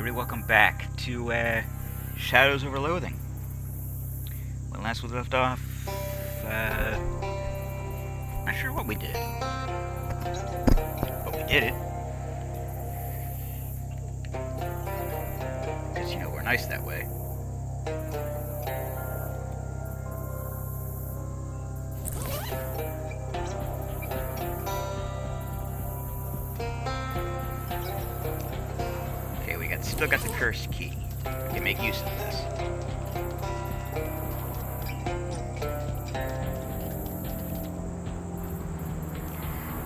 Welcome back to Shadows over Loathing. When last we left off, not sure what we did, but we did it. Because, you know, we're nice that way. Still got the cursed key. We can make use of this.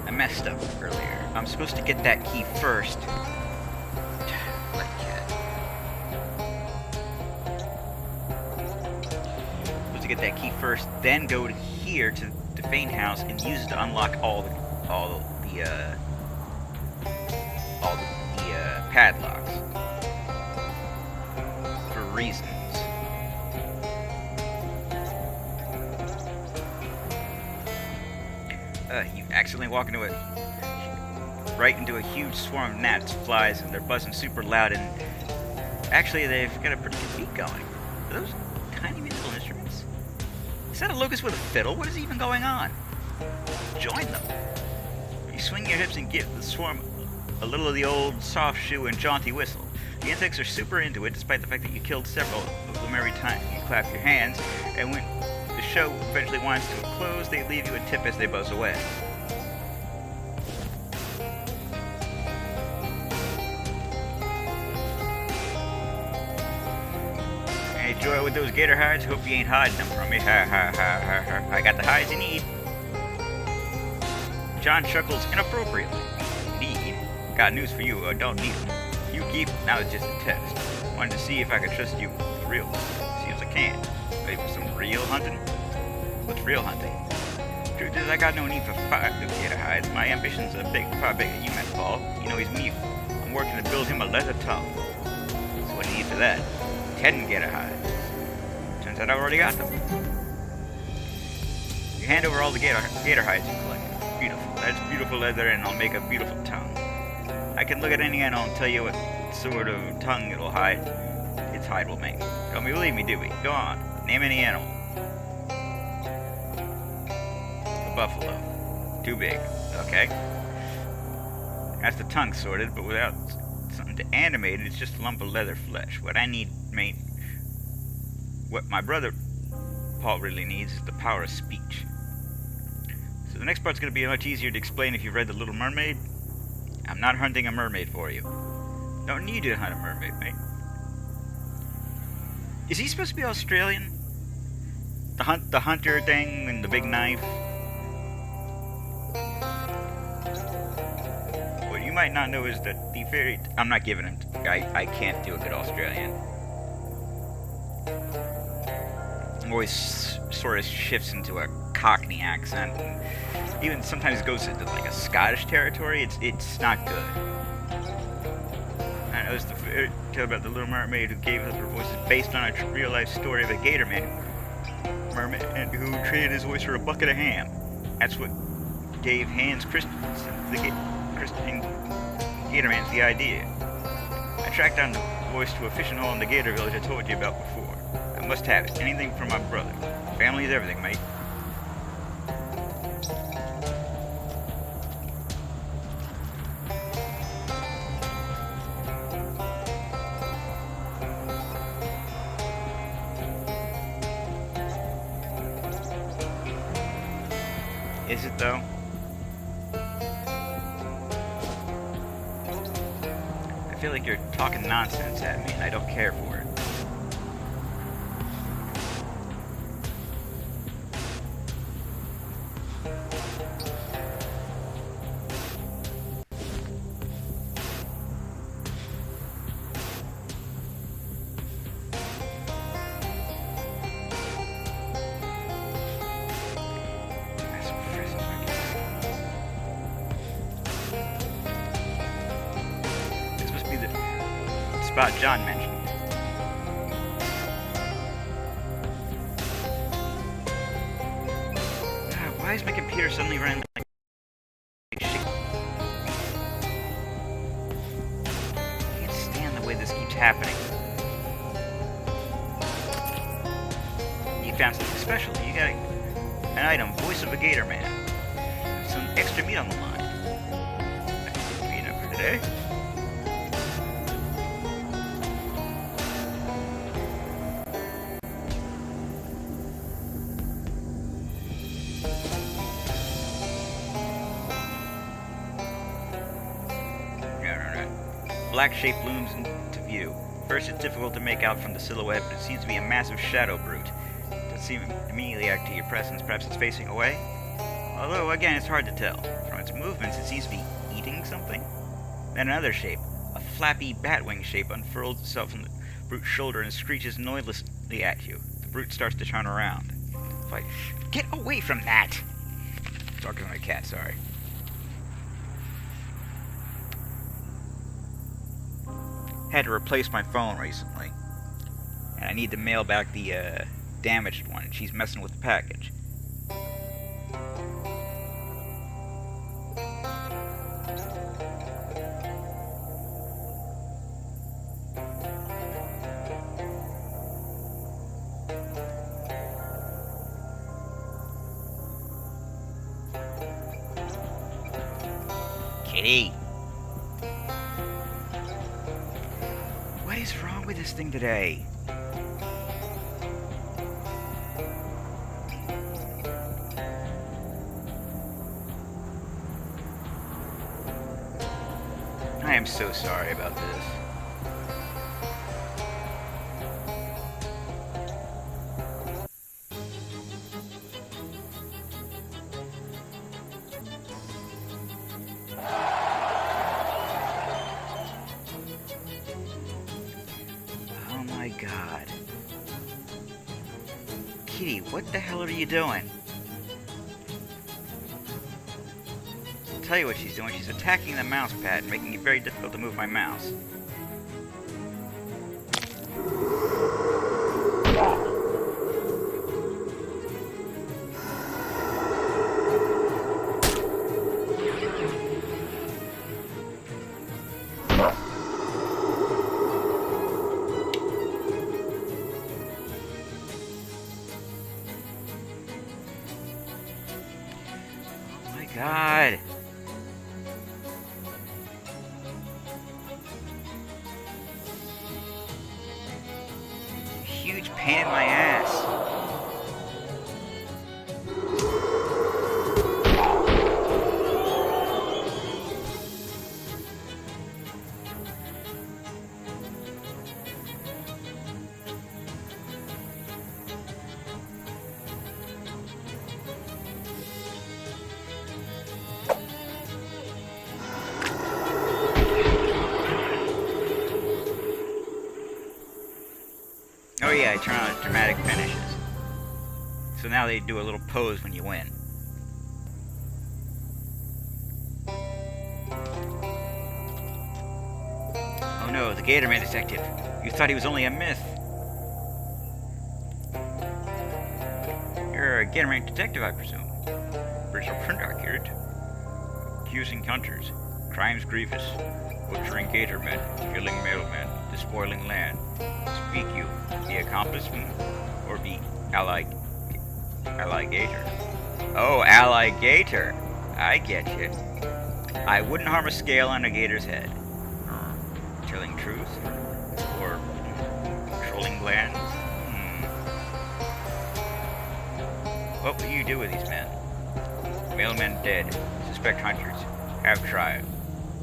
I messed up earlier. I'm supposed to get that key first. Supposed to get that key first, then go to here to the Feint house and use it to unlock all the padlocks. Reasons. You accidentally walk into right into a huge swarm of gnats, flies, and they're buzzing super loud, and actually they've got a pretty good beat going. Are those tiny musical instruments? Is that a locust with a fiddle? What is even going on? Join them. You swing your hips and give the swarm a little of the old soft shoe and jaunty whistle. The insects are super into it, despite the fact that you killed several of them every time you clap your hands, and when the show eventually winds to a close, they leave you a tip as they buzz away. Any joy with those gator hides? Hope you ain't hiding them from me. Ha ha ha ha ha. I got the hides you need. John chuckles inappropriately. Indeed. Got news for you, I don't need them. You keep, now it's just a test. Wanted to see if I could trust you for real. See if I can. Ready for some real hunting? What's real hunting? Truth is, I got no need for 5 gator hides. My ambitions are far bigger than you meant, Paul. You know he's me. I'm working to build him a leather tongue. So what do you need for that? 10 gator hides. Turns out I already got them. You hand over all the gator hides you collected. Beautiful. That's beautiful leather, and I'll make a beautiful tongue. I can look at any animal and tell you what sort of tongue it'll hide. Its hide will make. Don't believe me, do we? Go on. Name any animal. A buffalo. Too big. Okay. That's the tongue sorted, but without something to animate it, it's just a lump of leather flesh. What I need, mate, what my brother Paul really needs is the power of speech. So the next part's going to be much easier to explain if you've read The Little Mermaid. I'm not hunting a mermaid for you. Don't need you to hunt a mermaid, mate. Is he supposed to be Australian? The hunter thing and the big knife? What you might not know is that the fairy... I'm not giving him... I can't do a good Australian. Voice sort of shifts into a Cockney accent, and even sometimes goes into like a Scottish territory. It's not good. I know it's the fairy tale about the little mermaid who gave us her voice is based on a real life story of a gator mermaid who traded his voice for a bucket of ham. That's what gave Hans Christensen, the gator man's, the idea. I tracked down the voice to a fishing hole in the gator village I told you about before. I must have it. Anything from my brother. Family is everything, mate. Is it though? I feel like you're talking nonsense at me and I don't care for it. Spot John mentioned. Why is my computer suddenly running like shit? I can't stand the way this keeps happening. You found something special. You got an item, voice of a gator man. Some extra meat on the line. That could be enough for today. Black shape looms into view. First, it's difficult to make out from the silhouette, but it seems to be a massive shadow brute. It doesn't seem immediately act to your presence. Perhaps it's facing away? Although, again, it's hard to tell. From its movements, it seems to be eating something. Then another shape, a flappy batwing shape, unfurls itself from the brute's shoulder and screeches noiselessly at you. The brute starts to turn around. Fight. Get away from that! Talking to my cat, sorry. Had to replace my phone recently, and I need to mail back the damaged one, and she's messing with the package. Kitty! What is wrong with this thing today? I am so sorry about this. God. Kitty, what the hell are you doing? I'll tell you what she's doing. She's attacking the mouse pad, making it very difficult to move my mouse. God. Huge pain in my ass. Oh yeah, I turn on dramatic finishes. So now they do a little pose when you win. Oh no, the Gatorman detective. You thought he was only a myth. You're a Gatorman detective, I presume. British print accurate. Accusing hunters. Crimes grievous. Butchering Gatormen. Killing mailmen. Despoiling land. Speak you. The accomplice or the alligator? Oh, alligator. I get you. I wouldn't harm a scale on a gator's head. Telling truth? Or controlling glands? What will you do with these men? Mailmen dead. Suspect hunters. Have trial.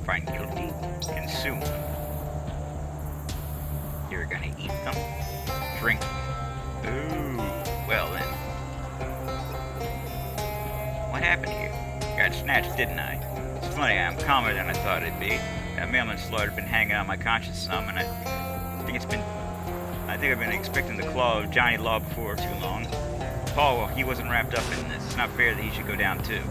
Find guilty. Consume. You're gonna eat them? Drink. Ooh. Well then. What happened here? Got snatched, didn't I? It's funny, I'm calmer than I thought it'd be. That mailman slaughter had been hanging on my conscience some, and I think I've been expecting the claw of Johnny Law before too long. Paul, well, he wasn't wrapped up in this. It's not fair that he should go down too.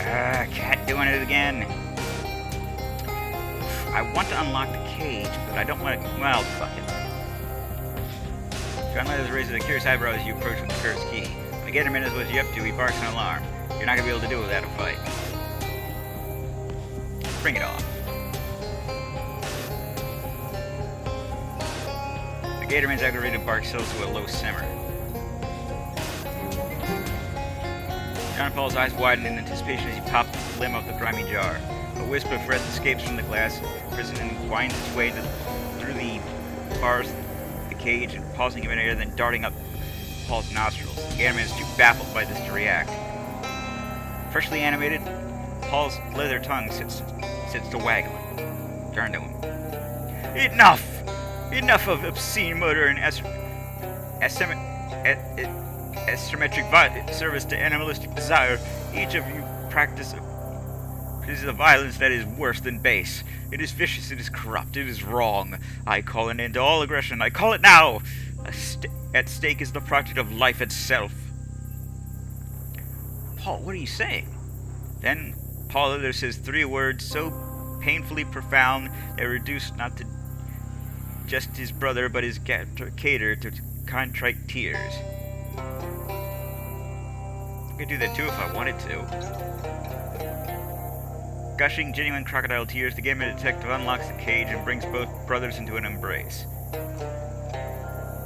Cat doing it again. I want to unlock the cage, but I don't want to... Well, fuck it. John Leathers raises a curious eyebrow as you approach with the cursed key. When the Gatorman is what you up to, he barks an alarm. You're not going to be able to do it without a fight. Bring it on. The Gatorman's aggravated bark settles to a low simmer. John Paul's eyes widen in anticipation as he pops the limb off the grimy jar. A wisp of breath escapes from the glass prison and winds its way through the bars of the cage, and pausing in midair, then darting up Paul's nostrils. The Gatorman is too baffled by this to react. Freshly animated, Paul's leather tongue sits to waggling. Turn to him. Enough! Enough of obscene murder and asymmetric service to animalistic desire. Each of you practices a violence that is worse than base. It is vicious, it is corrupt, it is wrong. I call an end to all aggression. I call it now! At stake is the project of life itself. Paul, what are you saying? Then Paul utters his 3 words so painfully profound they reduce not to just his brother, but his cater to contrite tears. I could do that too if I wanted to. Gushing genuine crocodile tears, the Gatorman detective unlocks the cage and brings both brothers into an embrace.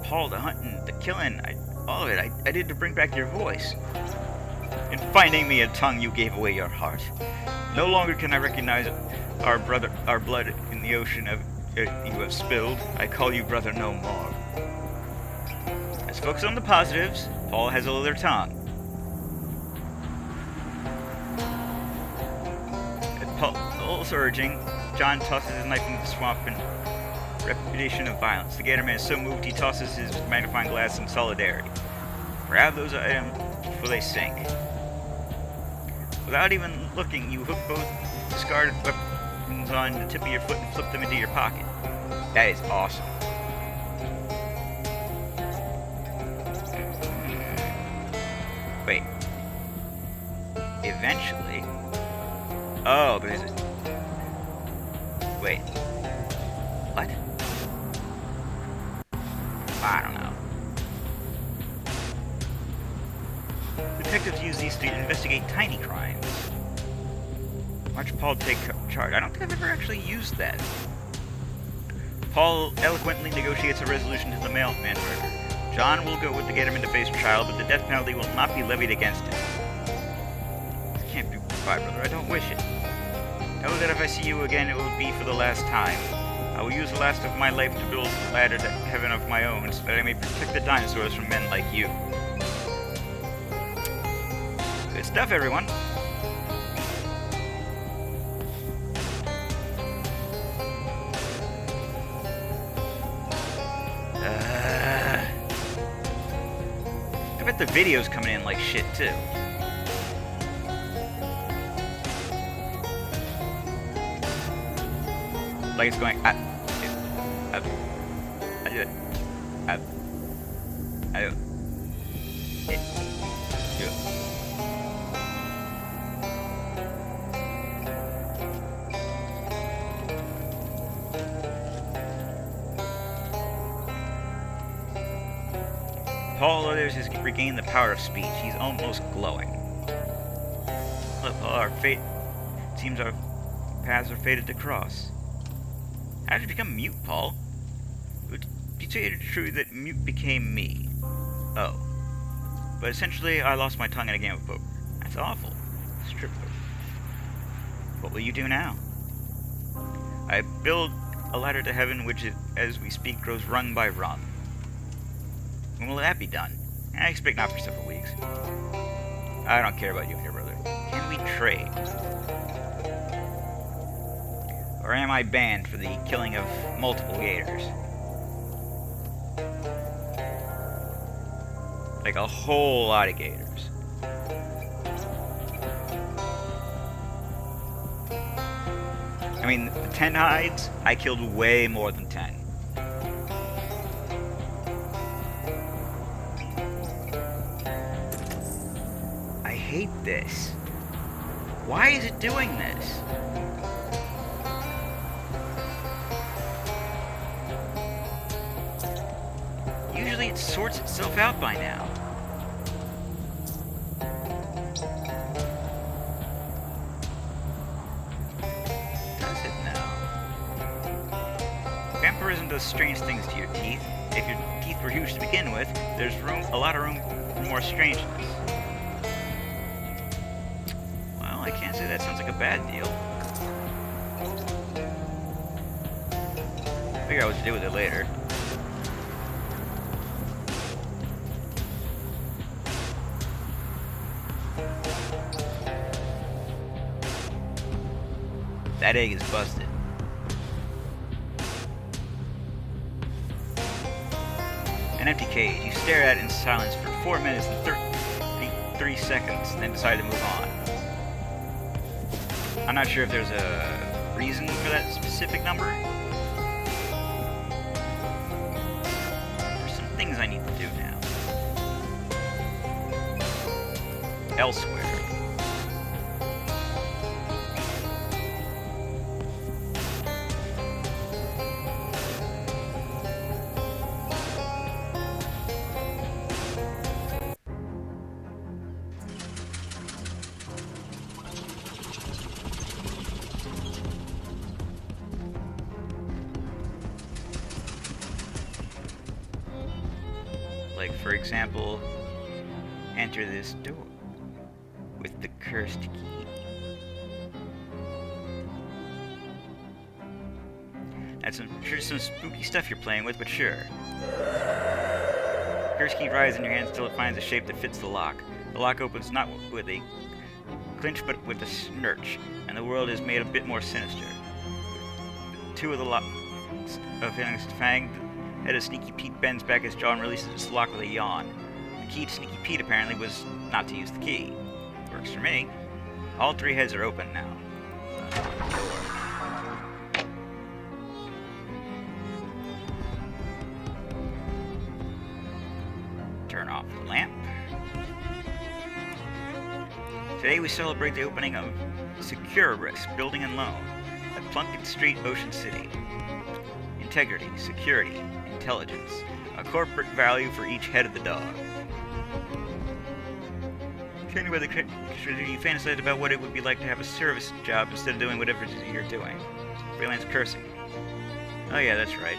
Paul, the hunting, the killing, all of it, I did to bring back your voice. In finding me a tongue, you gave away your heart. No longer can I recognize our blood in the ocean you have spilled. I call you brother no more. Let's focus on the positives. Paul has a leather tongue. At Paul's urging, John tosses his knife into the swamp in repudiation of violence. The Gatorman is so moved he tosses his magnifying glass in solidarity. Grab those items before they sink. Without even looking, you hook both discarded weapons on the tip of your foot and flip them into your pocket. That is awesome. Wait. Eventually... Oh, there's a... Wait. What? I don't know. Detectives use these to investigate tiny crimes. Watch Paul take charge. I don't think I've ever actually used that. Paul eloquently negotiates a resolution to the mailman murder. John will go with the Gatorman to face trial, but the death penalty will not be levied against him. I can't do goodbye, brother. I don't wish it. Know that if I see you again, it will be for the last time. I will use the last of my life to build a ladder to heaven of my own, so that I may protect the dinosaurs from men like you. Good stuff, everyone. I bet the video's coming in like shit, too. Like it's going, Paul Leathers has regained the power of speech. He's almost glowing. Look, our fate seems our paths are fated to cross. How did you become mute, Paul? Would you say it is true that mute became me? Oh. But essentially, I lost my tongue in a game of poker. That's awful. Strip poker. What will you do now? I build a ladder to heaven which, as we speak, grows rung by rung. When will that be done? I expect not for several weeks. I don't care about you and your brother. Can we trade? Or am I banned for the killing of multiple gators? Like a whole lot of gators. I mean, the 10 hides, I killed way more than 10. I hate this. Why is it doing this? Usually it sorts itself out by now. Does it now? Vampirism does strange things to your teeth. If your teeth were huge to begin with, there's a lot of room for more strangeness. Well, I can't say that sounds like a bad deal. I'll figure out what to do with it later. That egg is busted. An empty cage. You stare at it in silence for 4 minutes and 33 seconds, then decide to move on. I'm not sure if there's a reason for that specific number. There's some things I need to do now. Elsewhere. Like, for example, enter this door with the cursed key. That's sure some spooky stuff you're playing with, but sure. Cursed key rises in your hands until it finds a shape that fits the lock. The lock opens not with a clinch, but with a snurch, and the world is made a bit more sinister. Two of the locks of Phoenix Fang. Head of Sneaky Pete bends back his jaw and releases its lock with a yawn. The key to Sneaky Pete apparently was not to use the key. Works for me. All three heads are open now. Turn off the lamp. Today we celebrate the opening of Securibus Building and Loan at Plunkett Street, Ocean City. Integrity, security, intelligence, a corporate value for each head of the dog. Trained by the you fantasized about what it would be like to have a service job instead of doing whatever it is you're doing. Freelance cursing. Oh yeah, that's right.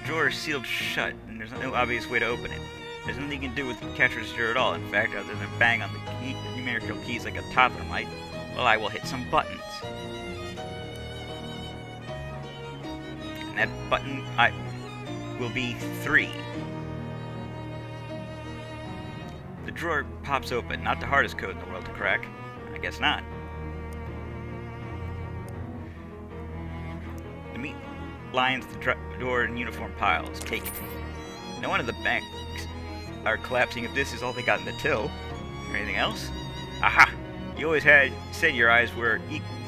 Drawer is sealed shut, and there's no obvious way to open it. There's nothing you can do with the cash register at all. In fact, other than bang on the numerical keys like a toddler might, well, I will hit some buttons. And that button will be 3. The drawer pops open. Not the hardest code in the world to crack. I guess not. The meat lines the door in uniform piles. Take it. No one of the banks are collapsing if this is all they got in the till. Or anything else? Aha! You always said your eyes were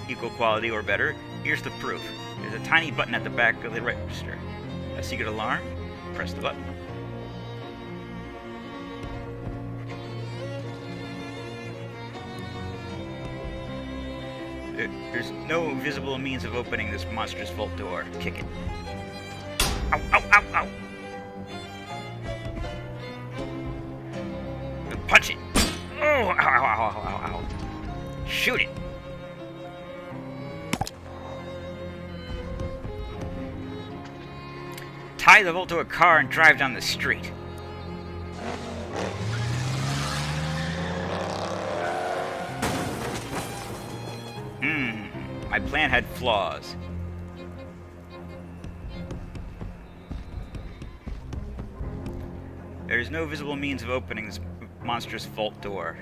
equal quality or better. Here's the proof. There's a tiny button at the back of the register. A secret alarm? Press the button. There's no visible means of opening this monstrous vault door. Kick it. Ow, ow, ow, ow! Punch it! Oh, ow, ow, ow, ow, ow. Shoot it! Tie the vault to a car and drive down the street. My plan had flaws. There is no visible means of opening this monstrous vault door.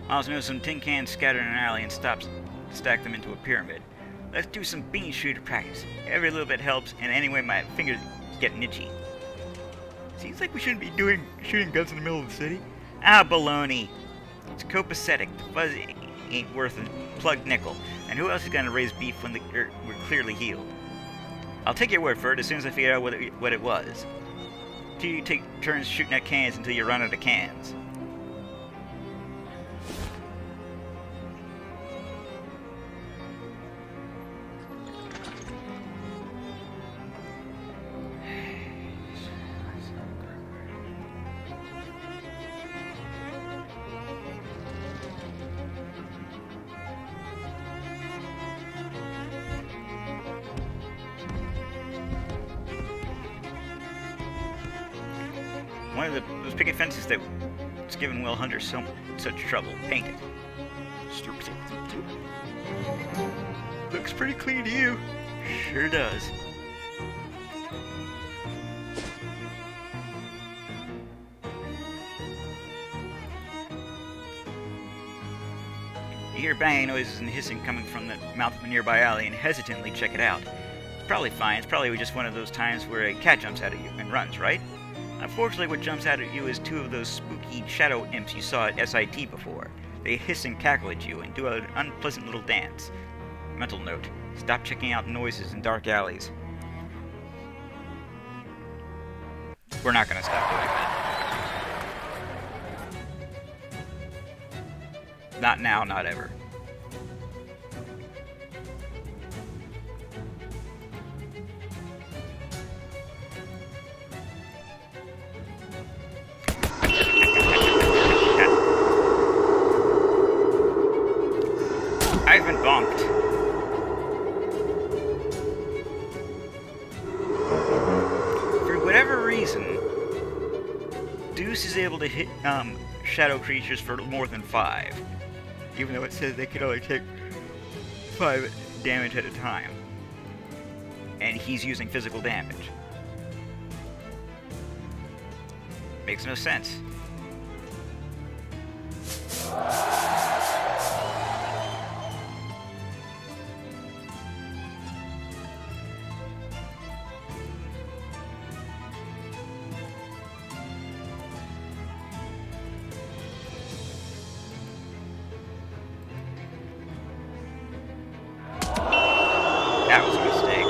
I also know some tin cans scattered in an alley and stack them into a pyramid. Let's do some bean shooter practice. Every little bit helps, and anyway, my fingers get itchy. Seems like we shouldn't be shooting guns in the middle of the city. Ah, baloney. It's copacetic. The fuzz ain't worth a plugged nickel. And who else is gonna raise beef when we're clearly healed? I'll take your word for it as soon as I figure out what it was. You take turns shooting at cans until you run out of cans. One of those picket fences that's given Will Hunter such trouble. Paint it. Looks pretty clean to you. Sure does. You hear banging noises and hissing coming from the mouth of a nearby alley and hesitantly check it out. It's probably fine. It's probably just one of those times where a cat jumps out at you and runs, right? Unfortunately, what jumps out at you is two of those spooky shadow imps you saw at SIT before. They hiss and cackle at you and do an unpleasant little dance. Mental note, stop checking out noises in dark alleys. We're not gonna stop doing that. Not now, not ever. I've been bonked. For whatever reason, Deuce is able to hit shadow creatures for more than 5. Even though it says they can only take 5 damage at a time. And he's using physical damage. Makes no sense. That was a mistake.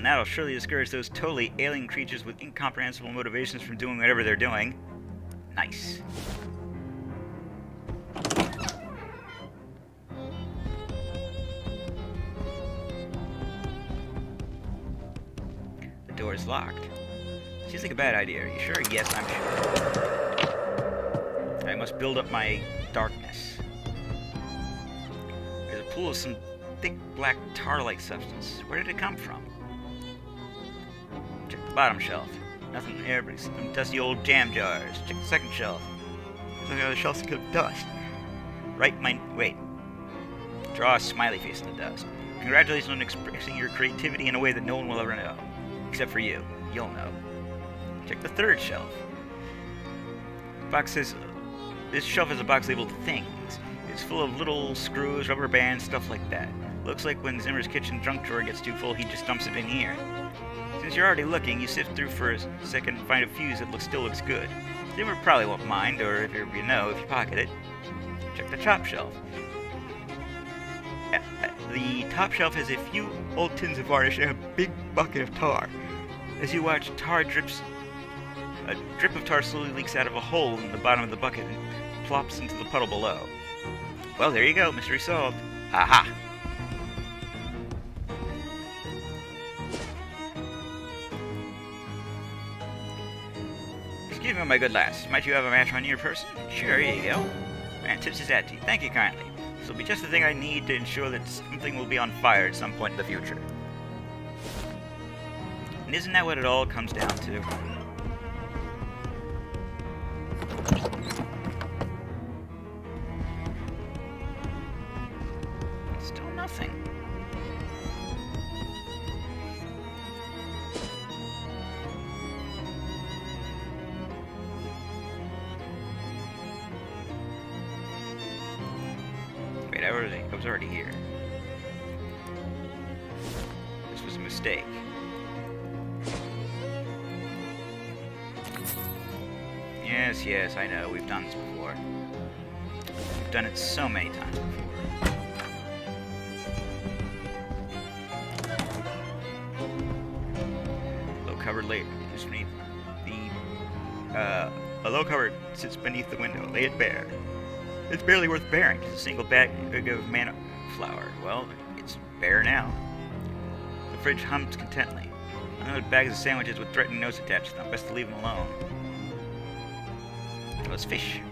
That'll surely discourage those totally alien creatures with incomprehensible motivations from doing whatever they're doing. Nice. The door is locked. Seems like a bad idea. Are you sure? Yes, I'm sure. I must build up my darkness. There's a pool of some thick black tar-like substance. Where did it come from? Check the bottom shelf. Nothing there but some dusty old jam jars. Check the second shelf. There's no other shelves to get dust. Wait. Draw a smiley face in the dust. Congratulations on expressing your creativity in a way that no one will ever know. Except for you. You'll know. Check the third shelf. Box says, this shelf is a box labeled Things. It's full of little screws, rubber bands, stuff like that. Looks like when Zimmer's kitchen junk drawer gets too full, he just dumps it in here. Since you're already looking, you sift through for a second and find a fuse that still looks good. Zimmer probably won't mind, or if you pocket it. Check the top shelf. The top shelf has a few old tins of varnish and a big bucket of tar. As you watch, a drip of tar slowly leaks out of a hole in the bottom of the bucket and plops into the puddle below. Well, there you go, mystery solved. Ha-ha! Excuse me, my good lass. Might you have a match on your person? Sure, here you go. And tips his attitude. Thank you kindly. This will be just the thing I need to ensure that something will be on fire at some point in the future. And isn't that what it all comes down to? Still nothing. Wait, I was already here. This was a mistake. Yes, I know. We've done this before. We've done it so many times before. Low cover laid beneath the a low cover sits beneath the window. Lay it bare. It's barely worth bearing. Just a single bag of mana flour. Well, it's bare now. The fridge hums contentedly. Unloaded bags of sandwiches with threatening notes attached to them. Best to leave them alone. Let's fish.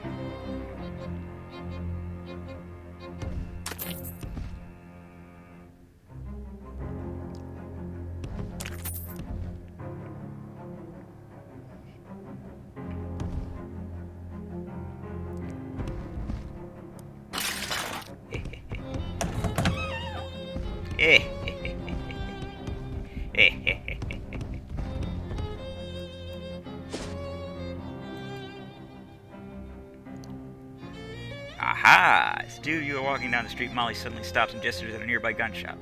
Aha! Stu, you are walking down the street. Molly suddenly stops and gestures at a nearby gun shop.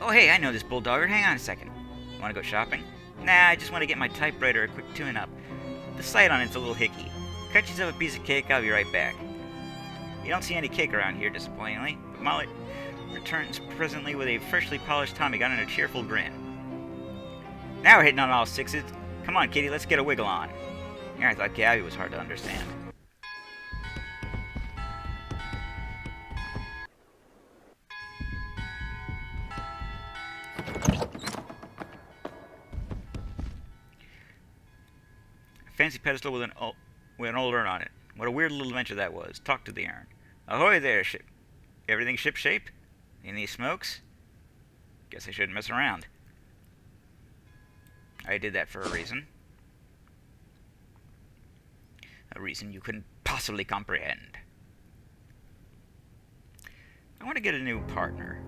Oh, hey, I know this bulldogger. Hang on a second. Want to go shopping? Nah, I just want to get my typewriter a quick tune-up. The sight on it's a little hicky. Cut yourself a piece of cake. I'll be right back. You don't see any cake around here, disappointingly, but Molly returns presently with a freshly polished Tommy gun and a cheerful grin. Now we're hitting on all sixes. Come on, kitty, let's get a wiggle on. Yeah, I thought Gabby was hard to understand. Fancy pedestal with an old urn on it. What a weird little adventure that was. Talk to the urn. Ahoy there, ship. Everything ship-shape? Any smokes? Guess I shouldn't mess around. I did that for a reason. A reason you couldn't possibly comprehend. I want to get a new partner.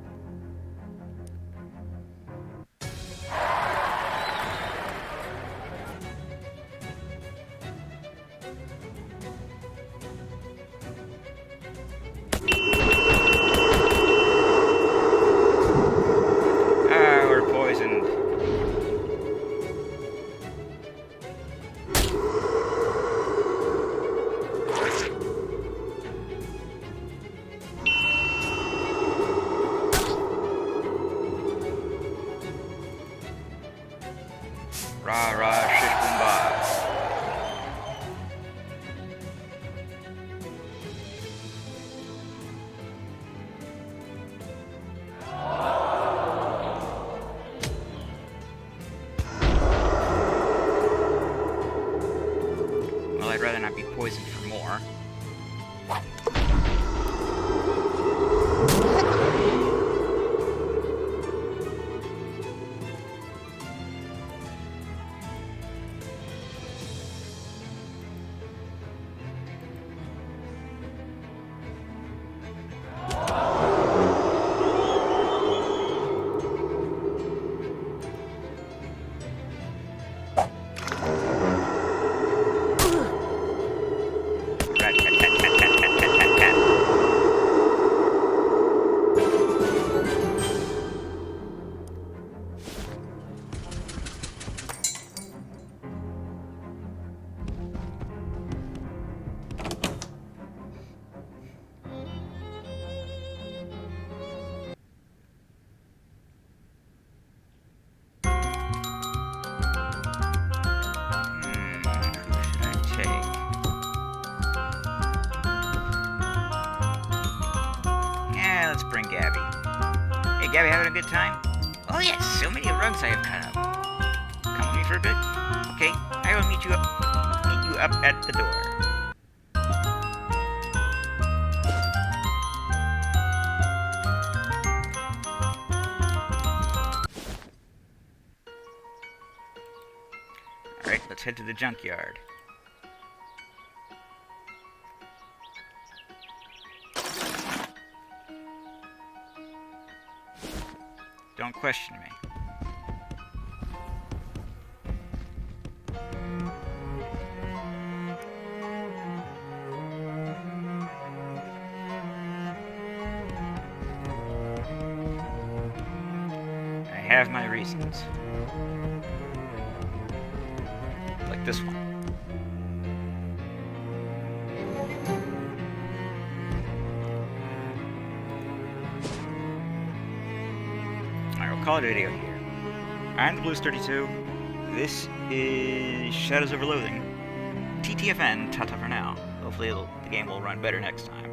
I'd rather not be poisoned for more. Let's bring Gabby. Hey, Gabby, having a good time? Oh, yes, so many rugs I have cut up. Come with me for a bit? Okay, I will meet you up at the door. Alright, let's head to the junkyard. Don't question me. I have my reasons. Like this one. Alright, we'll call it a video here. I'm the Blues32. This is Shadows over Loathing. TTFN, ta-ta for now. Hopefully the game will run better next time.